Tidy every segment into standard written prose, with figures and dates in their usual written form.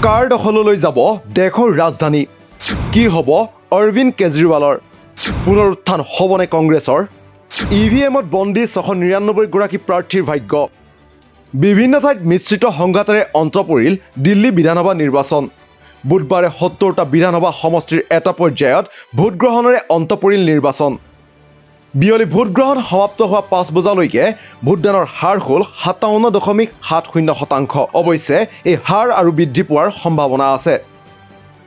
কাৰ দখললৈ যাব দেশৰ ৰাজধানী কি হ'ব অৰবিন্দ কেজৰিৱালৰ পুনৰুত্থান হ'বনে কংগ্ৰেছৰ ইভিএমত বন্দী 699 গৰাকী প্ৰাৰ্থীৰ ভাগ্য বিভিন্ন ঠাইত মিশ্ৰিত সংঘাতেৰে অন্ত পৰিল দিল্লী বিধানসভা নিৰ্বাচন বুধবাৰে 70টা বিধানসভা সমষ্টিৰ এটা পৰ্যায়ত ভোটগ্ৰহণেৰে অন্ত পৰিল নিৰ্বাচন বিয়লি ভোটগ্ৰহণ সমাপ্ত হোৱা 5 বজালৈকে ভোটদানৰ হাৰ হ'ল 57.70%। অৱশ্যে এই হাৰ আৰু বৃদ্ধি পোৱাৰ সম্ভাৱনা আছে।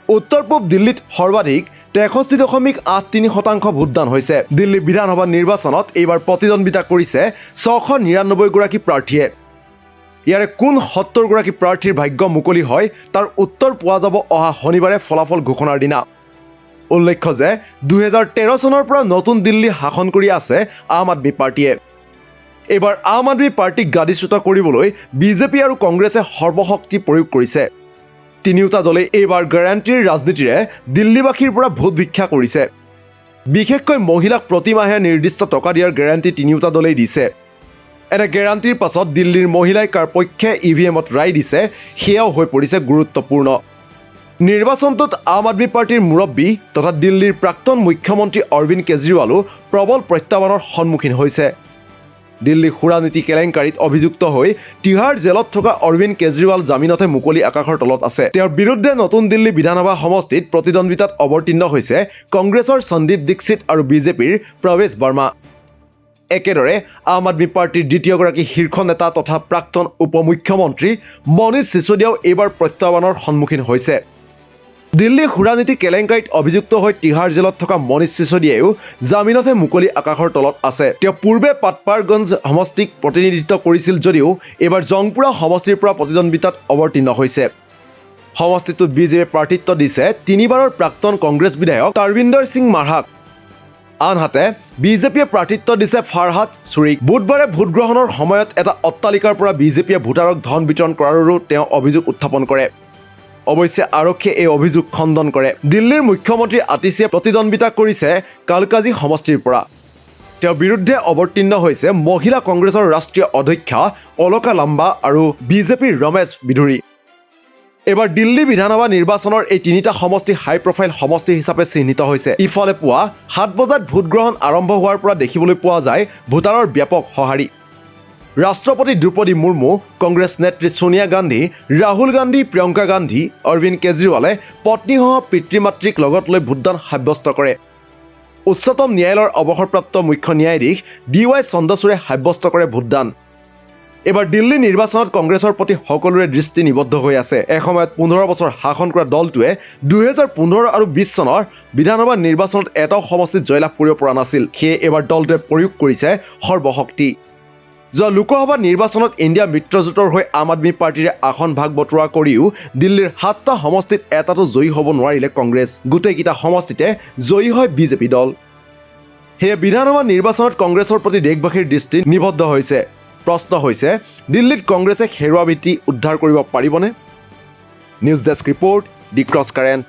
উত্তৰ পূব দিল্লীত সৰ্বাধিক 63.83% ভোটদান হৈছে। দিল্লী বিধানসভা নিৰ্বাচনত এইবাৰ প্ৰতিদ্বন্দ্বিতা কৰিছে 699 গৰাকী প্ৰাৰ্থীয়ে। ইয়াৰে কোন 70 গৰাকী প্ৰাৰ্থীৰ ভাগ্য মুকলি হয় তাৰ উত্তৰ পোৱা যাব অহা শনিবাৰে ফলাফল ঘোষণাৰ দিনা। উল্লেখ্য যে 2013 চনৰ পৰা নতুন দিল্লী শাসন কৰি আছে আম আদমি পাৰ্টিয়ে। এইবাৰ আম আদমি পাৰ্টিক গাদীচ্যুত কৰিবলৈ বিজেপি আৰু কংগ্ৰেছে সৰ্বশক্তি প্ৰয়োগ কৰিছে। তিনিওটা দলে এইবাৰ গ্যাৰাণ্টিৰ ৰাজনীতিৰে দিল্লীবাসীৰ পৰা ভোট ভিক্ষা কৰিছে। বিশেষকৈ মহিলাক প্ৰতিমাহে নিৰ্দিষ্ট টকা দিয়াৰ গ্যাৰাণ্টি তিনিওটা দলেই দিছে। এনে গ্যাৰাণ্টিৰ পাছত দিল্লীৰ মহিলাই কাৰ পক্ষে ইভিএমত ৰায় দিছে সেয়াও হৈ পৰিছে গুৰুত্বপূৰ্ণ। নিৰ্বাচনটোত আম আদমি পাৰ্টিৰ মুৰব্বী তথা দিল্লীৰ প্ৰাক্তন মুখ্যমন্ত্ৰী অৰবিন্দ কেজৰিৱালো প্ৰবল প্ৰত্যাহ্বানৰ সন্মুখীন হৈছে। দিল্লী সুৰানীতি কেলেংকাৰীত অভিযুক্ত হৈ তিহাৰ জেলত থকা অৰবিন্দ কেজৰিৱাল জামিনতে মুকলি আকাশৰ তলত আছে। তেওঁৰ বিৰুদ্ধে নতুন দিল্লী বিধানসভা সমষ্টিত প্ৰতিদ্বন্দ্বিতাত অৱতীৰ্ণ হৈছে কংগ্ৰেছৰ সন্দীপ দীক্ষিত আৰু বিজেপিৰ প্ৰৱেশ বৰ্মা। একেদৰে আম আদমি পাৰ্টিৰ দ্বিতীয়গৰাকী শীৰ্ষ নেতা তথা প্ৰাক্তন উপ মুখ্যমন্ত্ৰী মনীষ সিসোদিয়াও এইবাৰ প্ৰত্যাহ্বানৰ সন্মুখীন হৈছে। দিল্লী সুৰানীতি কেলেংকাৰীত অভিযুক্ত হৈ তিহাৰ জেলত থকা মনীষ সিসোদিয়াও জামিনতে মুকলি আকাশৰ তলত আছে। তেওঁ পূৰ্বে পাটপাৰগঞ্জ সমষ্টিক প্ৰতিনিধিত্ব কৰিছিল যদিও এইবাৰ জংপুৰা সমষ্টিৰ পৰা প্ৰতিদ্বন্দ্বিতাত অৱতীৰ্ণ হৈছে। সমষ্টিটোত বিজেপিয়ে প্ৰাৰ্থিত্ব দিছে তিনিবাৰৰ প্ৰাক্তন কংগ্ৰেছ বিধায়ক তাৰবিন্দৰ সিং মাৰহাক। আনহাতে বিজেপিয়ে প্ৰাৰ্থিত্ব দিছে ফাৰহাদ চুৰিক। বুধবাৰে ভোটগ্ৰহণৰ সময়ত এটা অট্টালিকাৰ পৰা বিজেপিয়ে ভোটাৰক ধন বিতৰণ কৰাৰো তেওঁ অভিযোগ উত্থাপন কৰে। অৱশ্যে আৰক্ষীয়ে এই অভিযোগ খণ্ডন কৰে। দিল্লীৰ মুখ্যমন্ত্ৰী আতিশীয়ে প্ৰতিদ্বন্দ্বিতা কৰিছে কালকাজি সমষ্টিৰ পৰা। তেওঁৰ বিৰুদ্ধে অৱতীৰ্ণ হৈছে মহিলা কংগ্ৰেছৰ ৰাষ্ট্ৰীয় অধ্যক্ষা অলকা লাম্বা আৰু বিজেপিৰ ৰমেশ বিধুৰী। এইবাৰ দিল্লী বিধানসভা নিৰ্বাচনৰ এই তিনিটা সমষ্টি হাই প্ৰফাইল সমষ্টি হিচাপে চিহ্নিত হৈছে। ইফালে পুৱা 7 বজাত ভোটগ্ৰহণ আৰম্ভ হোৱাৰ পৰা দেখিবলৈ পোৱা যায় ভোটাৰৰ ব্যাপক সঁহাৰি। ৰাষ্ট্ৰপতি দ্ৰৌপদী মুৰ্মু, কংগ্ৰেছ নেত্ৰী ছোনিয়া গান্ধী, ৰাহুল গান্ধী, প্ৰিয়ংকা গান্ধী, অৰবিন্দ কেজৰিৱালে পত্নীসহ পিতৃ মাতৃক লগত লৈ ভোটদান সাব্যস্ত কৰে। উচ্চতম ন্যায়ালয়ৰ অৱসৰপ্ৰাপ্ত মুখ্য ন্যায়াধীশ DY চন্দ্ৰচূড়ে সাব্যস্ত কৰে ভোটদান। এইবাৰ দিল্লী নিৰ্বাচনত কংগ্ৰেছৰ প্ৰতি সকলোৰে দৃষ্টি নিবদ্ধ হৈ আছে। এসময়ত 15 বছৰ শাসন কৰা দলটোৱে 2015 আৰু 20 চনৰ বিধানসভা নিৰ্বাচনত এটাও সমষ্টিত জয়লাভ কৰিব পৰা নাছিল। সেয়ে এইবাৰ দলটোৱে প্ৰয়োগ কৰিছে সৰ্বশক্তি। যোৱা লোকসভা নিৰ্বাচনত ইণ্ডিয়া মিত্ৰজোঁটৰ হৈ আম আদমি পাৰ্টিৰে আসন ভাগ বতৰা কৰিও দিল্লীৰ 7টা সমষ্টিত এটাতো জয়ী হ'ব নোৱাৰিলে কংগ্ৰেছ। গোটেইকেইটা সমষ্টিতে জয়ী হয় বিজেপি দল। সেয়ে বিধানসভা নিৰ্বাচনত কংগ্ৰেছৰ প্ৰতি দেশবাসীৰ দৃষ্টি নিবদ্ধ হৈছে। প্ৰশ্ন হৈছে দিল্লীত কংগ্ৰেছে হেৰুৱা ভেটি উদ্ধাৰ কৰিব পাৰিবনে? নিউজ ডেস্ক ৰিপৰ্ট, দি ক্ৰছ কাৰেণ্ট।